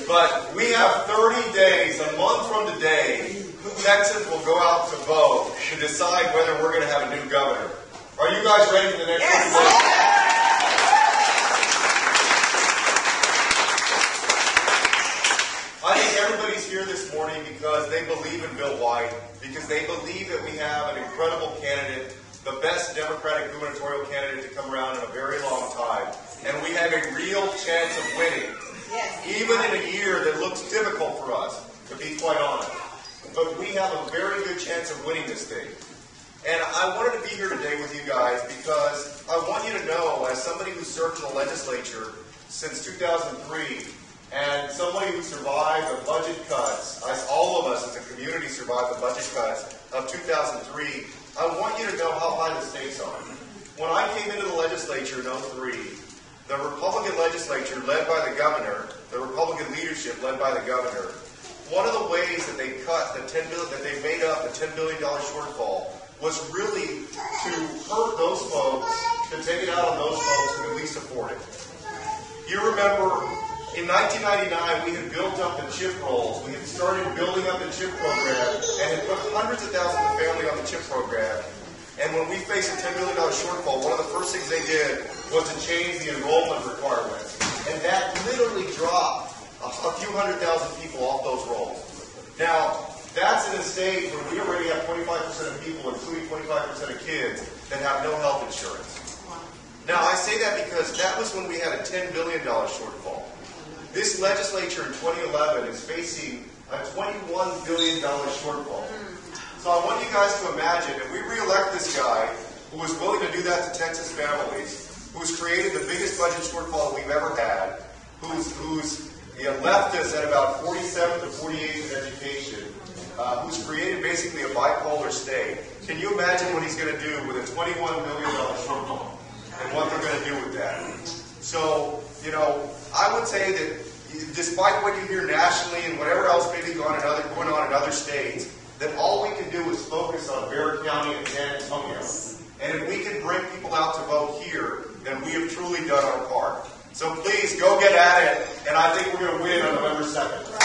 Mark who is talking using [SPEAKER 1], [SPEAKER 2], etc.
[SPEAKER 1] But we have 30 days, a month from today, Texans will go out to vote to decide whether we're going to have a new governor. Are you guys ready for the next 30 days? I think everybody's here this morning because they believe in Bill White, because they believe that we have an incredible candidate, the best Democratic gubernatorial candidate to come around in a very long time. And we have a real chance of winning, even in a year that looks difficult for us, to be quite honest. But we have a very good chance of winning this thing. And I wanted to be here today with you guys because I want you to know, as somebody who served in the legislature since 2003, and somebody who survived the budget cuts, as all of us as a community survived the budget cuts of 2003, I want you to know how high the stakes are. When I came into the legislature in 2003, the Republican legislature led by the governor, the Republican leadership led by the governor, one of the ways that they cut the $10 billion, that they made up the $10 billion shortfall, was really to hurt those folks, to take it out on those folks who could least afford it. You remember, in 1999, we had built up the CHIP rolls. We had started building up the CHIP program and had put hundreds of thousands of families on the CHIP program. And when we faced a $10 million shortfall, one of the first things they did was to change the enrollment requirements. And that literally dropped a few hundred thousand people off those rolls. Now, that's in a state where we already have 25% of people, including 25% of kids, that have no health insurance. Now, I say that because that was when we had a $10 billion shortfall. This legislature in 2011 is facing a $21 billion shortfall. So I want you guys to imagine, if we re-elect this guy who was willing to do that to Texas families, who's created the biggest budget shortfall we've ever had, who's left us at about 47th to 48th in education, who's created basically a bipolar state. Can you imagine what he's going to do with a $21 million shortfall and what they're going to do with that? So, I would say that despite what you hear nationally and whatever else may be going on in other states, that all we can do is focus on Bexar County and San Antonio. And if we can bring people out to vote here, then we have truly done our part. So please, go get at it, and I think we're going to win on November 2nd.